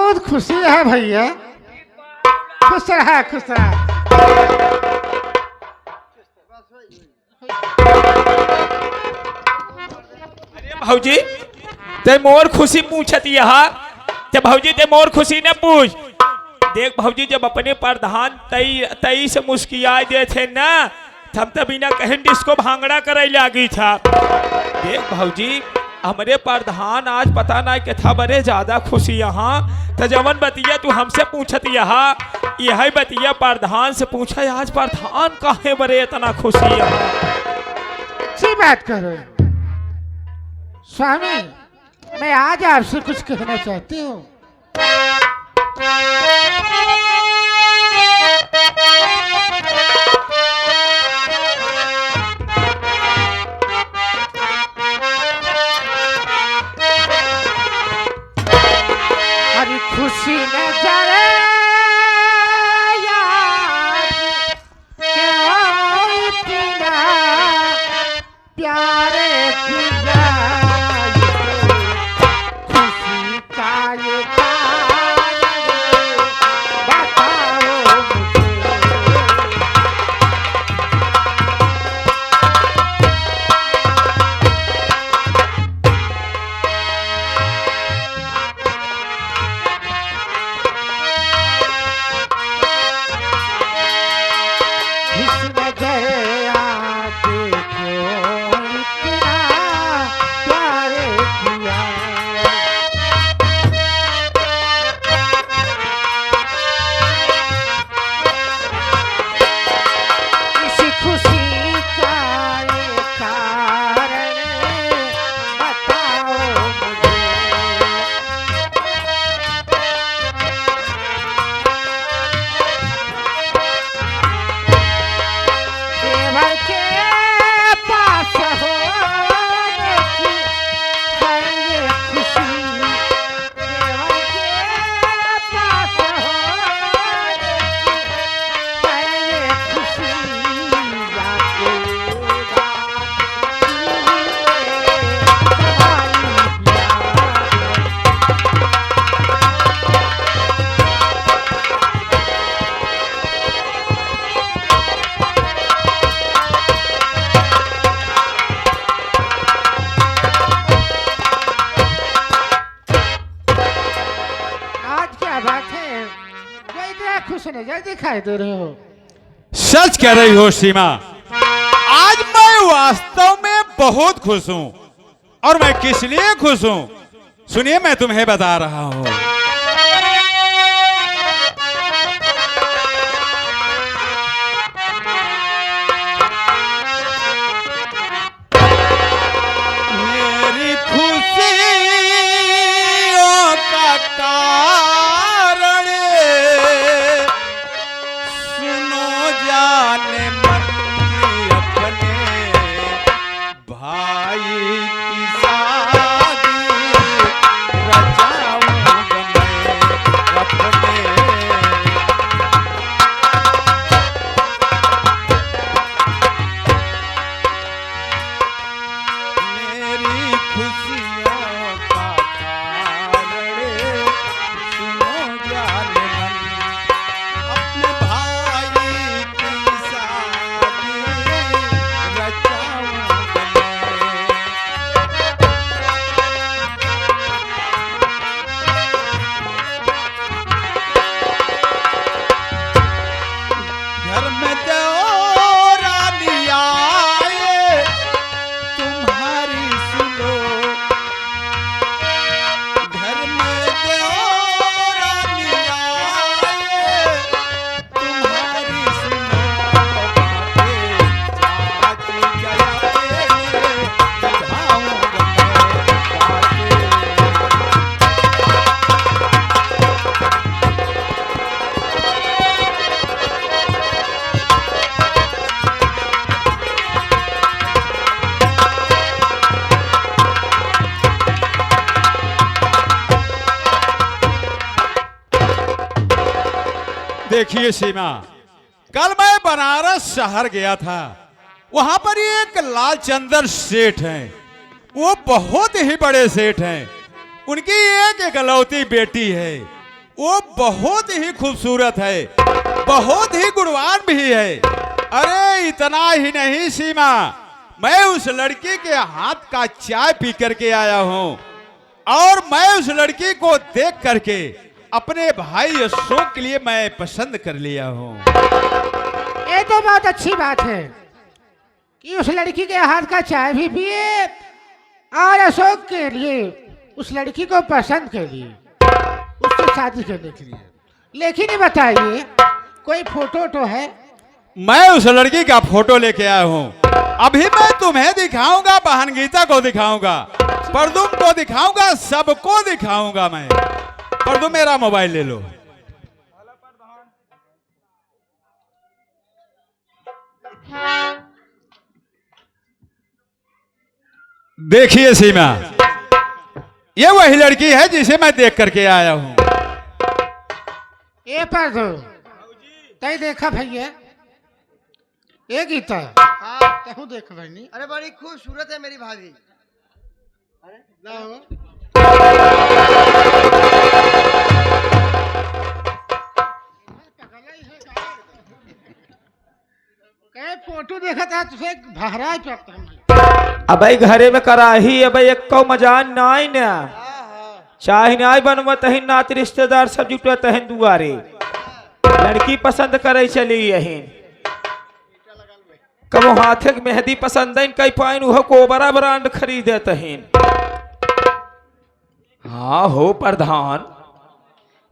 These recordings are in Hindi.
बहुत खुशी है भैया। खुश रहा खुश रहा। अरे भौजी ते मोर खुशी पूछत यहाँ। ते भौजी ते मोर खुशी न पूछ। देख भौजी जब अपने प्रधान तई से मुस्किया दे थे ना, हम तो बिना कहीं डिस्को भांगड़ा करे लागी था। देख भौजी हमारे प्रधान आज पता ना कि था बड़े ज्यादा खुशी यहाँ। तो जवन बतिया तू हमसे पूछत यहाँ, यही बतिया प्रधान से पूछा। आज प्रधान काहे बड़े इतना खुशी यहाँ। अच्छी बात करो स्वामी। मैं आज आपसे कुछ कहना चाहती हूँ। हरी खुशी में जरे प्यारे पिया खुशी का ये बताओ इसमें जरे आके क्यों इतना प्यारे पिया। इसी खुशी का ये कारण बताओ मुझे। देवर के पास होने की है ये खुशी। देवर के पास होने की है ये खुशी। जाके आज क्या बात है? जो इतना खुश नजर दिखाई दे रहे हो। सच कह रही हो सीमा। आज मैं वास्तव में बहुत खुश हूं। और मैं किस लिए खुश हूं सुनिए, मैं तुम्हें बता रहा हूं। मेरी खुशियों का कारण सुनो जाने मन अपने भाई की शादी रचाऊंगा मैं अपने। मेरी खुशियों का कारण सुनो जाने मन अपने भाई की शादी रचाऊंगा मैं। घर में देवरानी आए तुम्हारी सुनो। घर में देवरानी आए तुम्हारी सुनो। बातें चाची गया निभाऊंगा मैं देखिए सीमा, कल मैं बनारस शहर गया था। वहां पर एक लालचंदर सेठ हैं। वो बहुत ही बड़े सेठ हैं। उनकी एक इकलौती बेटी है। वो बहुत ही खूबसूरत है, बहुत ही गुणवान भी है। अरे इतना ही नहीं सीमा, मैं उस लड़की के हाथ का चाय पी करके आया हूं और मैं उस लड़की को देख करके अपने भाई अशोक के लिए मैं पसंद कर लिया हूं। ये तो बहुत अच्छी बात है कि उस लड़की के हाथ का चाय भी पिए और अशोक के लिए उस लड़की को पसंद कर लिए, उससे शादी करने के लिए। लेकिन ये बताइए, कोई फोटो तो है? मैं उस लड़की का फोटो लेके आया हूं। अभी मैं तुम्हें दिखाऊंगा, बहन गीता को दिखाऊंगा, परदुम को दिखाऊंगा, सबको दिखाऊंगा मैं। परदुम मेरा मोबाइल ले लो। देखिए सीमा, ये वही लड़की है जिसे मैं देख करके आया हूं। ये पर दो तय देखा भैया, ये गीता हाँ। तहु देख भाई। अरे बड़ी खूबसूरत है मेरी भाभी। फोटो देखा था तुझे भहरा पड़ता है। अब घरे में कराही अब एक मजान नाई ना चाहे नाई बनवत है, नात रिश्तेदार सब जुटत है दुआरे, लड़की पसंद करे चली यही। कबो हाथे के मेहंदी पसंद है, कई पाइन वो कोबरा ब्रांड खरीदत है। हाँ हो प्रधान,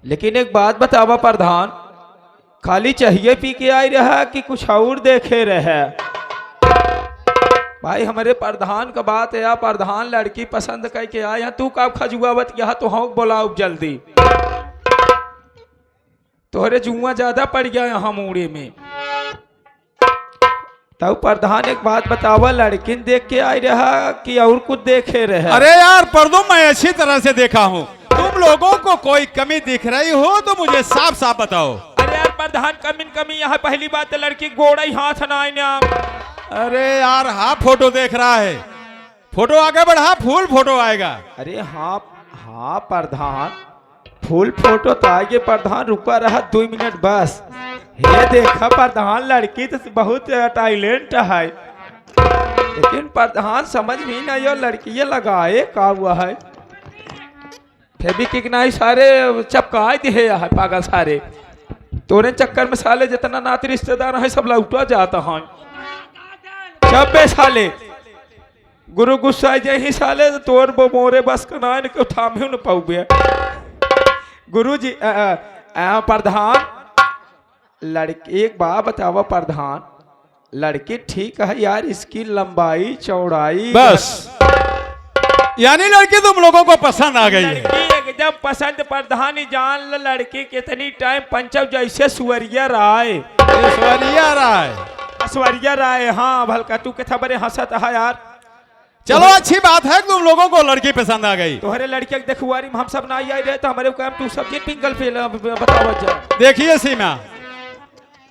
लेकिन एक बात बतावा प्रधान, खाली चाहिए पी के आई रहा कि कुछ और देखे रहे? भाई हमारे प्रधान का बात है, प्रधान लड़की पसंद करके आया, तू कब खजुआवत यहाँ तो हम बोलाओ जल्दी, तोहरे जुआ ज्यादा पड़ गया यहाँ मूड़े में। तब प्रधान एक बात बतावा, लड़किन देख के आई रहा कि और कुछ देखे रहे? अरे यार परदुम, मैं अच्छी तरह से देखा हूँ, तुम लोगों को कोई कमी दिख रही हो तो मुझे साफ साफ बताओ। अरे यार प्रधान, कमी यहाँ पहली बात है लड़की गोड़ा ही हाथ ना नाम। अरे यार हाँ फोटो देख रहा है, फोटो आगे बढ़ा, फुल फोटो आएगा। अरे हाँ हाँ प्रधान, फुल फोटो तो आगे प्रधान, रुका रहा 2 मिनट बस। ये देखा प्रधान, लड़की तो बहुत टैलेंट है, लेकिन प्रधान समझ भी नहीं, लड़की ये लगाए का हुआ है, फेविक्विक नहीं सारे चपकाए दिए है पागल सारे, तोरे चक्कर में साले जितना नाती रिश्तेदार है सब लौटा जाता है। जब बे साले गुरु गुस्सा जाए ही साले तोर मोरे बस कना के थामे न पाऊबे। गुरु जी प्रधान, लड़की एक बात बतावा प्रधान, लड़की ठीक है यार, इसकी लंबाई चौड़ाई बस, यानी लड़की तुम लोगों को पसंद आ गई है? लड़की एकदम पसंद प्रधान, जान ल लड़की कितनी टाइम पंचव जैसे सुवरिया राय, सुवरिया राय। हाँ भलका तू के बड़े हंसत है यार। चलो अच्छी बात है, तुम लोगों को लड़की पसंद आ गई। तोहरे लड़के देखुआरी में हम सब ना आई रहे तो हमारे काम तू सब दिन पिंगल पे बताओ जा। देखिए सीमा,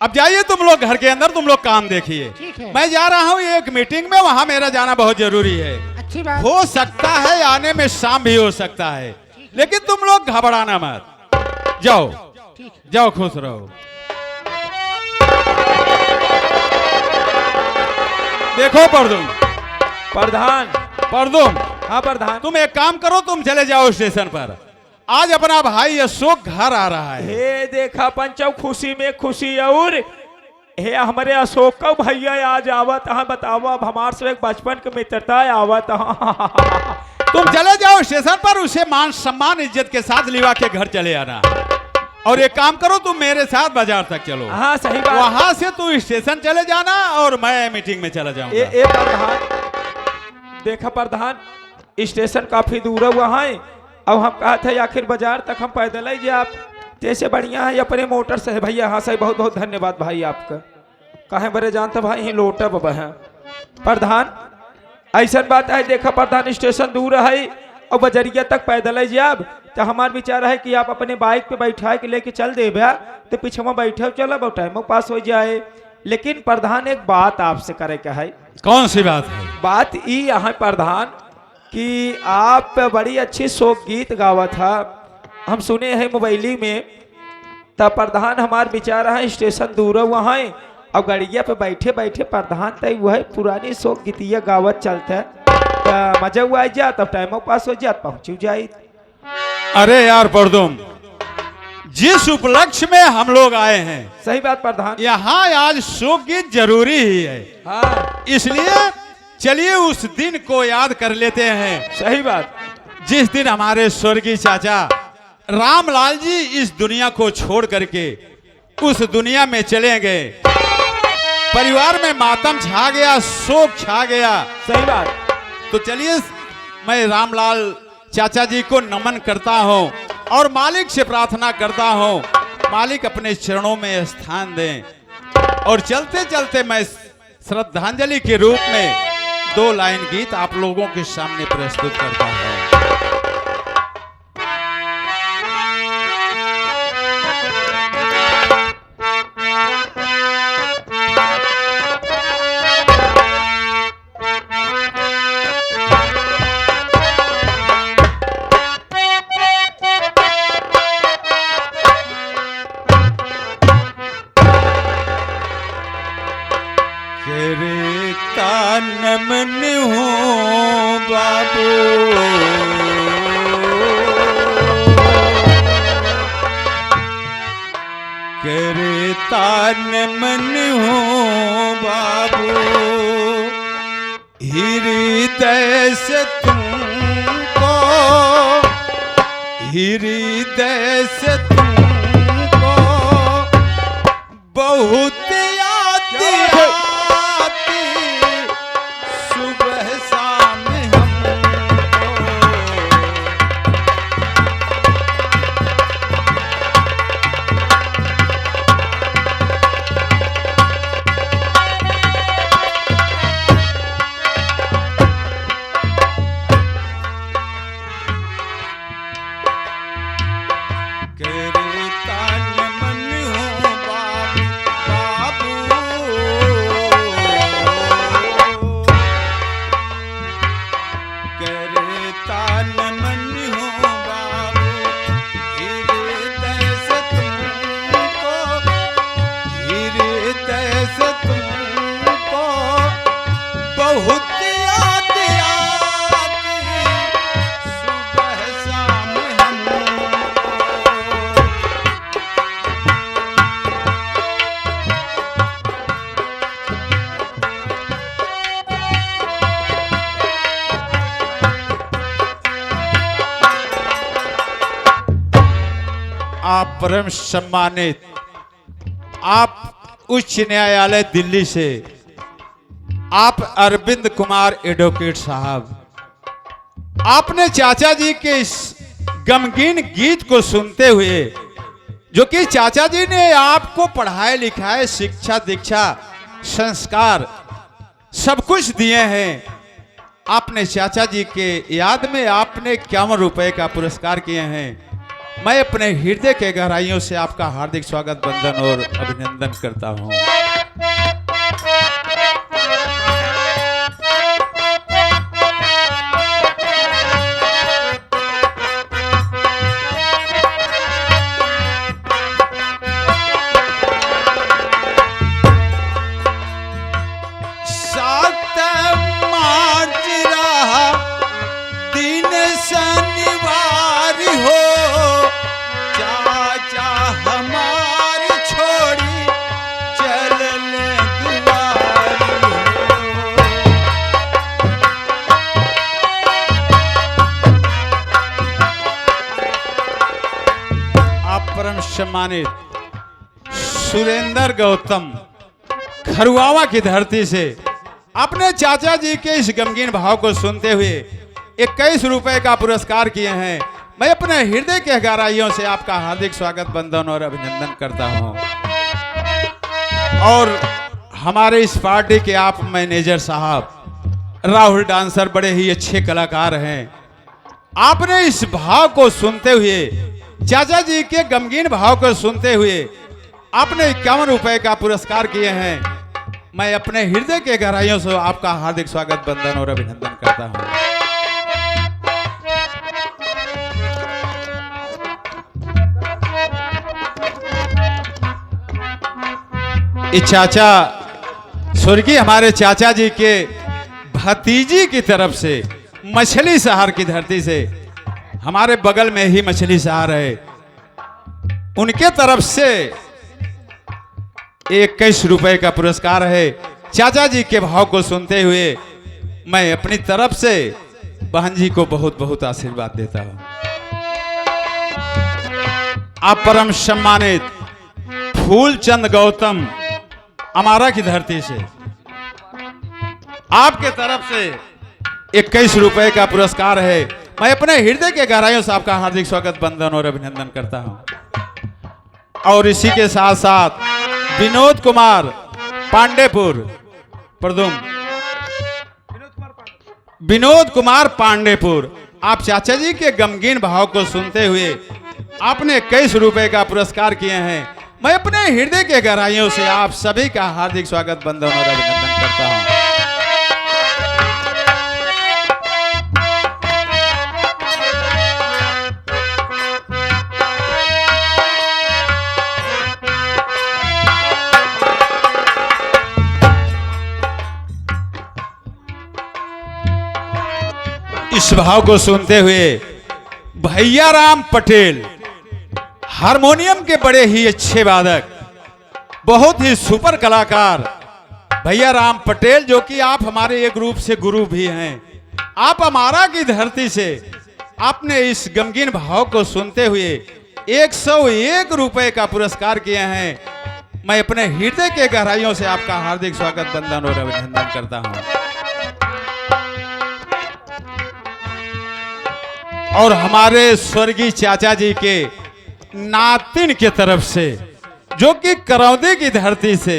अब जाइए तुम लोग घर के अंदर, तुम लोग काम देखिए। मैं जा रहा हूँ एक मीटिंग में, वहां मेरा जाना बहुत जरूरी है। अच्छी बात। हो सकता है आने में शाम भी हो सकता है, लेकिन तुम लोग घबराना मत, जाओ जाओ, खुश रहो। देखो परदुम, परदुम, हाँ प्रधान, तुम एक काम करो, तुम चले जाओ स्टेशन पर, आज अपना भाई अशोक घर आ रहा है। हे देखा पंचव, खुशी में खुशी, और हे हमारे अशोक का भैया आज आवत है, बताओ अब हमारे से एक बचपन के मित्रता आवत है। तुम चले जाओ स्टेशन पर, उसे मान सम्मान इज्जत के साथ लिवा के घर चले आना, और एक काम करो तुम मेरे साथ बाजार तक चलो। हाँ सही बात, वहां से तू स्टेशन चले जाना और मैं मीटिंग में चला जाऊंगा। प्रधान देखा प्रधान, स्टेशन काफी दूर है वहाँ, अब हम कहा थे आखिर बाजार तक हम पैदल ही आप, जैसे बढ़िया है अपने मोटर से है भैया। हाँ सही, बहुत बहुत धन्यवाद भाई आपका, कहे बड़े जानते भाई ही लोटा बाबा है। प्रधान ऐसा बात है, देखा प्रधान स्टेशन दूर है और बजरिया तक पैदल ही जाब, तो हमार विचार है कि आप अपने बाइक पे बैठा के लेके चल दे भैया, तो पीछे में बैठे चलो टाइम पास हो जाए। लेकिन प्रधान एक बात आपसे करे का है। कौन सी बात है? बात ये है प्रधान कि आप बड़ी अच्छी शोक गीत गावा था, हम सुने हैं मोबाइली में तब प्रधान हमार बेचारा है स्टेशन दूर वहाँ है और गड़िया पे बैठे बैठे प्रधान तय वह पुरानी शोक गीतिया गावत चलता है मजा हुआ आ जा तब टाइम पास हो जात पहुँच जाए। अरे यार परदुम, जिस उपलक्ष्य में हम लोग आए हैं सही बात प्रधान। यहाँ आज शोक गीत जरूरी ही है। हाँ इसलिए चलिए उस दिन को याद कर लेते हैं सही बात। जिस दिन हमारे स्वर्गीय चाचा रामलाल जी इस दुनिया को छोड़ करके उस दुनिया में चले गए। परिवार में मातम छा गया, शोक छा गया। सही बात। तो चलिए मैं रामलाल चाचा जी को नमन करता हूँ और मालिक से प्रार्थना करता हूँ मालिक अपने चरणों में स्थान दें। और चलते चलते मैं श्रद्धांजलि के रूप में 2 लाइन गीत आप लोगों के सामने प्रस्तुत करता हूँ। मन हो बाबू करे तान मन हो बाबू हृदय से तुमको हृदय से तुमको बहुत याद आती सुबह शाम हमको। करे तान मन हो बाबू करे तान मन हो बाबू हृदय से तुमको बहुत याद आती सुबह शाम हमको। आप परम सम्मानित, आप उच्च न्यायालय दिल्ली से आप अरविंद कुमार एडवोकेट साहब, आपने चाचा जी के इस गमगीन गीत को सुनते हुए जो कि चाचा जी ने आपको पढ़ाए लिखाए शिक्षा दीक्षा संस्कार सब कुछ दिए हैं, आपने चाचा जी के याद में आपने 51 रुपए का पुरस्कार किए हैं। मैं अपने हृदय के गहराइयों से आपका हार्दिक स्वागत वंदन और अभिनंदन करता हूं। सात मार्च रहा दिन शनिवार हो, चाचा हमारी छोड़ी चलने दुआरी हो। आप परम सम्मानित सुरेंद्र गौतम खरुआवा की धरती से अपने चाचा जी के इस गमगीन भाव को सुनते हुए 21 रुपए का पुरस्कार किए हैं। मैं अपने हृदय के गहराइयों से आपका हार्दिक स्वागत वंदन और अभिनंदन करता हूं। और हमारे इस पार्टी के आप मैनेजर साहब राहुल डांसर बड़े ही अच्छे कलाकार हैं। आपने इस भाव को सुनते हुए, चाचा जी के गमगीन भाव को सुनते हुए आपने 51 रुपए का पुरस्कार किए हैं। मैं अपने हृदय के गहराइयों से आपका हार्दिक स्वागत वंदन और अभिनंदन करता हूं। ये चाचा स्वर्गीय हमारे चाचा जी के भतीजी की तरफ से मछली शहर की धरती से, हमारे बगल में ही मछली शहर है, उनके तरफ से 21 रुपए का पुरस्कार है। चाचा जी के भाव को सुनते हुए मैं अपनी तरफ से बहन जी को बहुत बहुत आशीर्वाद देता हूं। आप परम सम्मानित फूलचंद गौतम अमारा की धरती से आपके तरफ से 21 रुपए का पुरस्कार है। मैं अपने हृदय के गहराइयों से आपका हार्दिक स्वागत, वंदन और अभिनंदन करता हूं। और इसी के साथ साथ विनोद कुमार पांडेपुर प्रदुम, विनोद कुमार पांडेपुर, आप चाचा जी के गमगीन भाव को सुनते हुए आपने 21 रुपए का पुरस्कार किए हैं। मैं अपने हृदय के गहराइयों से आप सभी का हार्दिक स्वागत, वंदन और अभिनंदन करता हूं। इस भाव को सुनते हुए भैया राम पटेल, हारमोनियम के बड़े ही अच्छे वादक, बहुत ही सुपर कलाकार भैया राम पटेल, जो कि आप हमारे एक रूप से गुरु भी हैं। आप अमारा की धरती से आपने इस गमगीन भाव को सुनते हुए 101 रुपए का पुरस्कार किए हैं। मैं अपने हृदय के गहराइयों से आपका हार्दिक स्वागत, वंदन और अभिनंदन करता हूं। और हमारे स्वर्गीय चाचा जी के नातिन के तरफ से, जो कि करौंदी की धरती से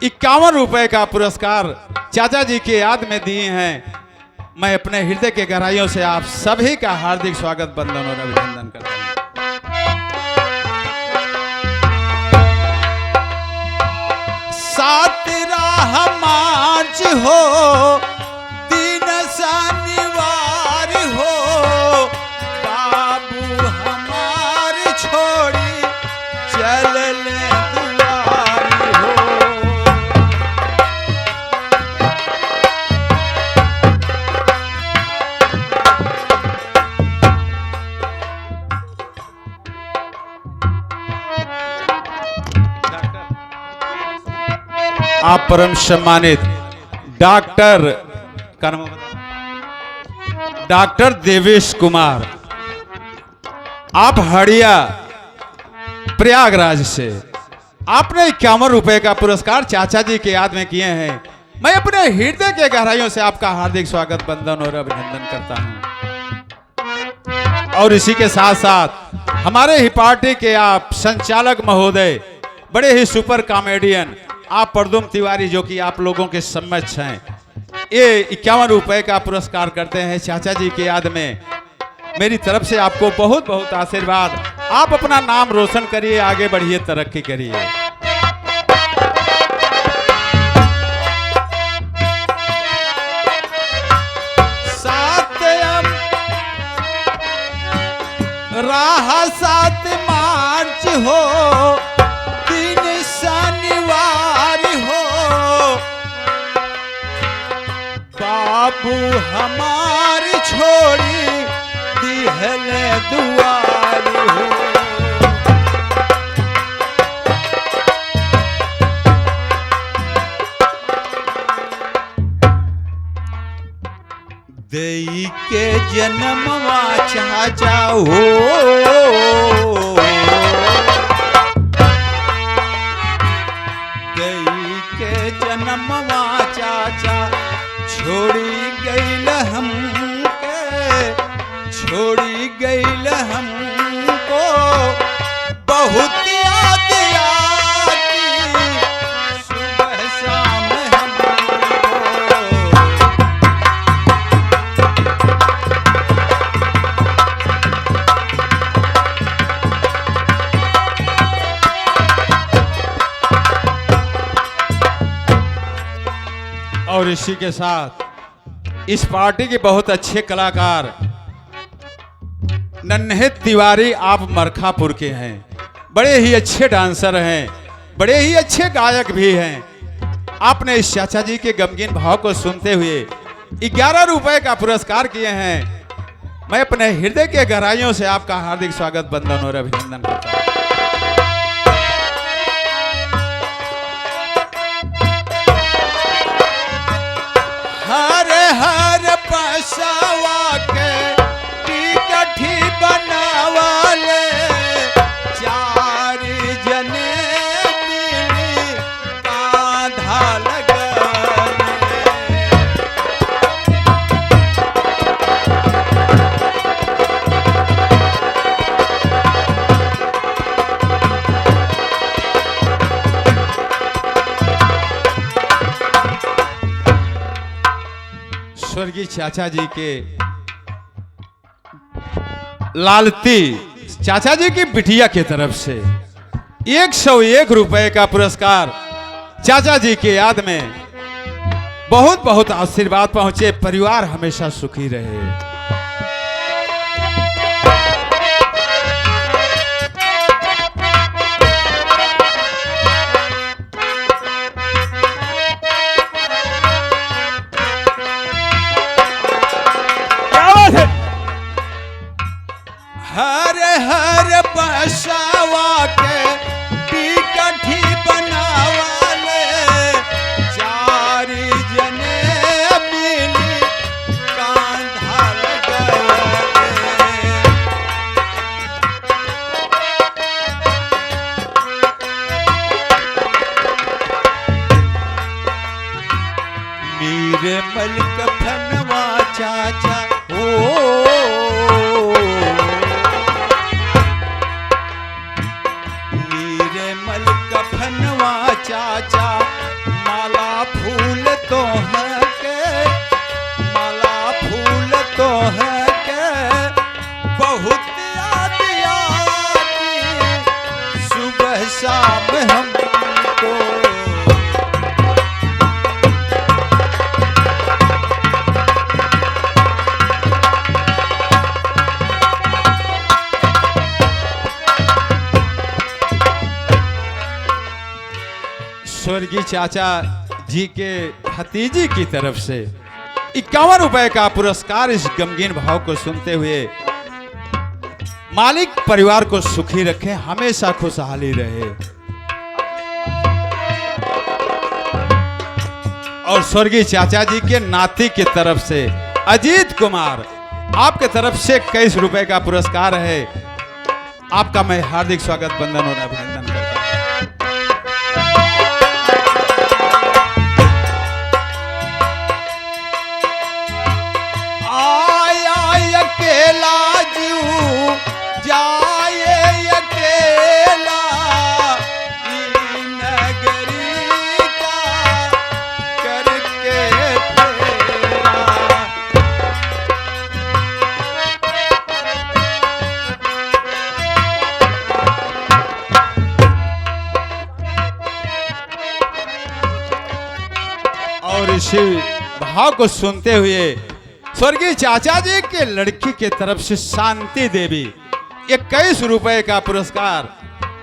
51 रुपए का पुरस्कार चाचा जी के याद में दिए हैं। मैं अपने हृदय के गहराइयों से आप सभी का हार्दिक स्वागत, वंदन और अभिनंदन करता हूं। सात राह मांझ हो, दिन शनिवार हो, बाबू हमार छोड़ी चल ले दुआरी हो। आप परम सम्मानित डॉक्टर का नाम बता, डॉक्टर देवेश कुमार, आप हड़िया प्रयागराज से आपने 51 रुपए का पुरस्कार चाचा जी के याद में किए हैं। मैं अपने हृदय के गहराइयों से आपका हार्दिक स्वागत, वंदन और अभिनंदन करता हूं। और इसी के साथ साथ हमारे ही पार्टी के आप संचालक महोदय, बड़े ही सुपर कॉमेडियन आप प्रदुम तिवारी, जो कि आप लोगों के समक्ष हैं, ये 51 रुपए का पुरस्कार करते हैं चाचा जी के याद में। मेरी तरफ से आपको बहुत बहुत आशीर्वाद। आप अपना नाम रोशन करिए, आगे बढ़िए, तरक्की करिए। राह 7 मार्च हो, दिन शनिवार हो, बाबू हमार छोड़ी दिहले दुआरी हो। देई के जन्मवा चाचा हो, देई के जन्मवा चाचा छोड़ी गईल हमके, छोड़ी गईल हमको, बहुत याद आती सुबह शाम हमको। और इसी के साथ इस पार्टी के बहुत अच्छे कलाकार नन्हे तिवारी, आप मरखापुर के हैं, बड़े ही अच्छे डांसर हैं। बड़े ही अच्छे गायक भी हैं। आपने इस चाचा जी के गमगीन भाव को सुनते हुए 11 रुपए का पुरस्कार किए हैं। मैं अपने हृदय के गहराइयों से आपका हार्दिक स्वागत, वंदन और अभिनंदन करता हूं। हर हर पसावा के टिकठी बनावाले चार जने मिली कांधा लगने। स्वर्गीय चाचा जी के लालती चाचा जी की बिटिया की तरफ से 101 रुपए का पुरस्कार चाचा जी की याद में। बहुत बहुत आशीर्वाद पहुंचे, परिवार हमेशा सुखी रहे। हर हर बसावा के टिकठी बनावाले चार जने मिली कांधा लगने। मीरे मलक फनवा चाचा चाचा माला फूल तो है के, माला फूल तो है के बहुत याद आती सुबह शाम हमको। स्वर्गीय चाचा जी के भतीजी की तरफ से 51 रुपए का पुरस्कार इस गमगीन भाव को सुनते हुए। मालिक परिवार को सुखी रखे, हमेशा खुशहाली रहे। और स्वर्गीय चाचा जी के नाती की तरफ से अजीत कुमार, आपके तरफ से 21 रुपए का पुरस्कार है। आपका मैं हार्दिक स्वागत, वंदन और अभिनंदन करता हूं। अकेला जीव जाए अकेला नगरी का करके फेरा। और इसी भाव को सुनते हुए स्वर्गीय चाचा जी के लड़की के तरफ से शांति देवी 21 रुपए का पुरस्कार।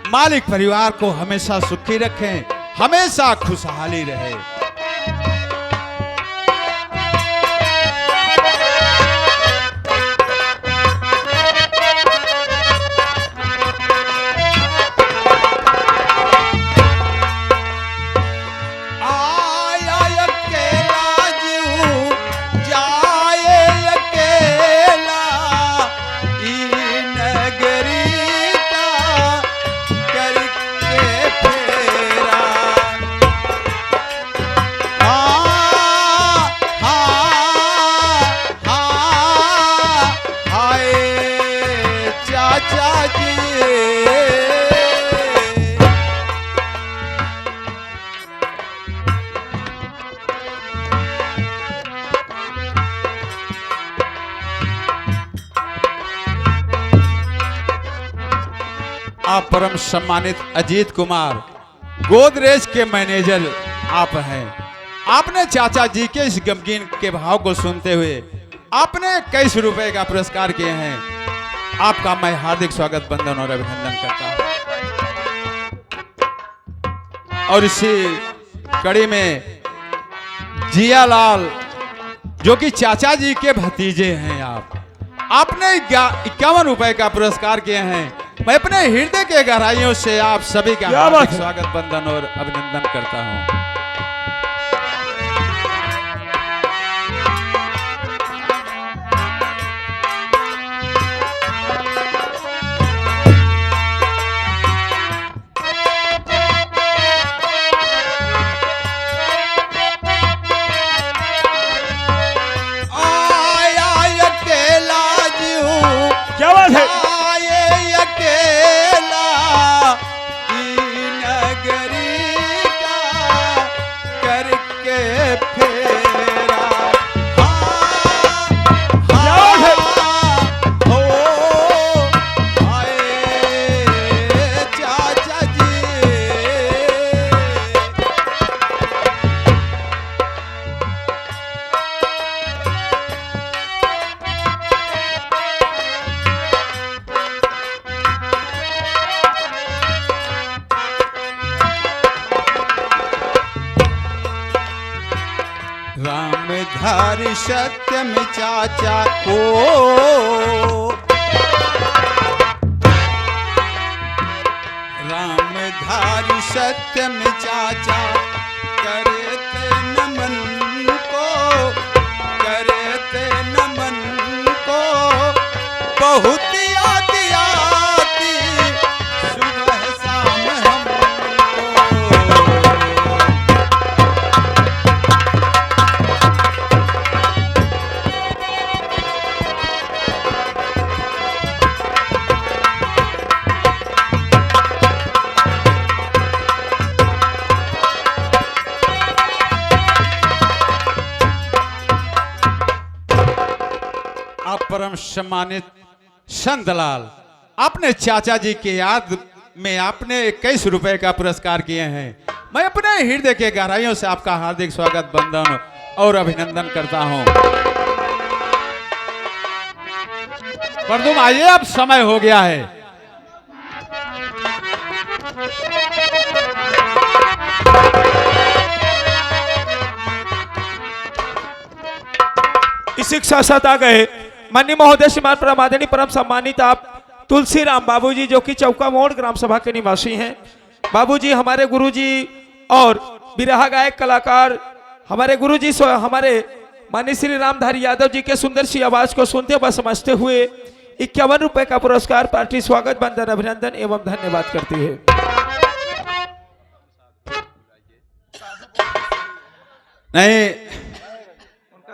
मालिक परिवार को हमेशा सुखी रखें, हमेशा खुशहाली रहे। आप परम सम्मानित अजीत कुमार, गोदरेज के मैनेजर आप हैं। आपने चाचा जी के इस गमगीन के भाव को सुनते हुए आपने 21 रुपए का पुरस्कार किए हैं। आपका मैं हार्दिक स्वागत, वंदन और अभिनंदन करता हूं। और इसी कड़ी में जियालाल जो कि चाचा जी के भतीजे हैं, आपने 51 रुपए का पुरस्कार किए हैं। मैं अपने हृदय के गहराइयों से आप सभी का क्या बात हार्दिक है? स्वागत बंदन और अभिनंदन करता हूं। आया अकेला जी हूँ, क्या बात है? आए अकेला ई नगरी का करके फेरा। क्या बात है? हो आए चाचा जी। रामधारी सत्यम चाचा को रामधारी सत्यम चाचा करते नमन को, करते नमन को। बहुत याद आती सुबह शाम हमको। आप परम सम्मानित संतलाल, अपने चाचा जी के याद में आपने 21 रुपए का पुरस्कार किए हैं। मैं अपने हृदय के गहराइयों से आपका हार्दिक स्वागत बंदन और अभिनंदन करता हूं। परदुम आइए, अब समय हो गया है। इसी के साथ साथ आ गए माननीय महोदय श्रीमान परमादरणीय परम सम्मानित आप तुलसीराम बाबूजी, जो कि चौका मोड़ ग्राम सभा के निवासी हैं। बाबूजी हमारे गुरुजी और बिरहा गायक कलाकार हमारे गुरुजी हमारे माननीय श्री रामधारी यादव जी के सुंदर सी आवाज को सुनते व समझते हुए 51 रुपए का पुरस्कार पार्टी स्वागत बंदन अभिनंदन एवं धन्यवाद करती है। नहीं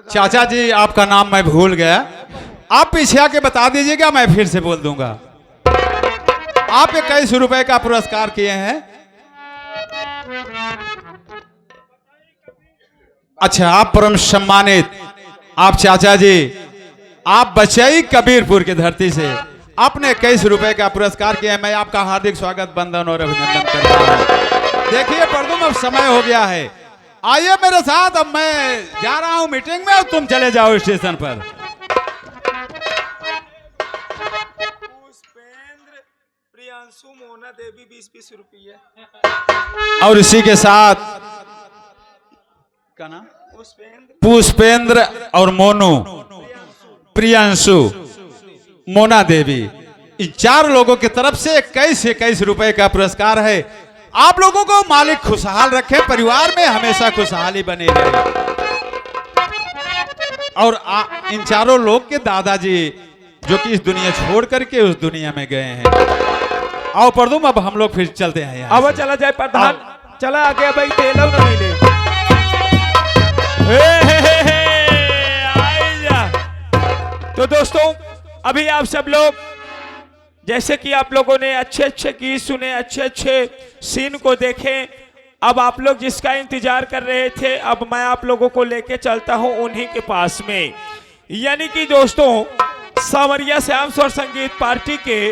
चाचा जी, आपका नाम मैं भूल गया, आप पीछे आके बता दीजिएगा, मैं फिर से बोल दूंगा। आप 21 रुपए का पुरस्कार किए हैं। अच्छा, आप परम सम्मानित आप चाचा जी, आप बचई कबीरपुर की धरती से आपने 21 रुपए का पुरस्कार किया है। मैं आपका हार्दिक स्वागत बंदन और अभिनंदन करता हूं। देखिए परदुम, अब समय हो गया है, आइए मेरे साथ। अब मैं जा रहा हूं मीटिंग में और तुम चले जाओ स्टेशन पर। प्रियांशु मोना देवी 20-20 रुपये और इसी के साथ का नाम पुष्पेंद्र और मोनू, प्रियांशु, मोना देवी, इन 4 लोगों की तरफ से 21 रुपए का पुरस्कार है। आप लोगों को मालिक खुशहाल रखे, परिवार में हमेशा खुशहाली बनी रहे। और इन 4 लोग के दादाजी जो कि इस दुनिया छोड़ करके उस दुनिया में गए हैं। आओ परदुम, अब हम लोग फिर चलते हैं यहाँ अब से। चला जाए प्रधान, चला आगे भाई तेल न मिले। आई जा। तो दोस्तों, अभी आप सब लोग जैसे कि आप लोगों ने अच्छे अच्छे गीत सुने, अच्छे अच्छे सीन को देखें, अब आप लोग जिसका इंतजार कर रहे थे, अब मैं आप लोगों को लेके चलता हूं उन्हीं के पास में। यानी कि दोस्तों, सांवरिया श्याम स्वर संगीत पार्टी के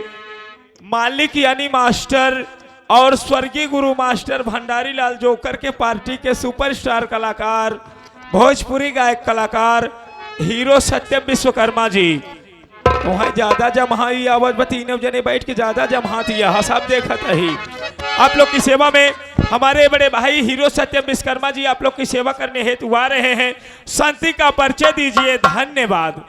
मालिक यानी मास्टर और स्वर्गीय गुरु मास्टर भंडारी लाल जोकर के पार्टी के सुपरस्टार कलाकार, भोजपुरी गायक कलाकार हीरो सत्यम विश्वकर्मा जी वहाँ ज्यादा जमहाई आवत तीनों जने बैठ के ज्यादा जमहा दिया सब देखत रही। आप लोग की सेवा में हमारे बड़े भाई हीरो सत्यम विश्वकर्मा जी आप लोग की सेवा करने हेतु आ रहे हैं। शांति का परिचय दीजिए। धन्यवाद।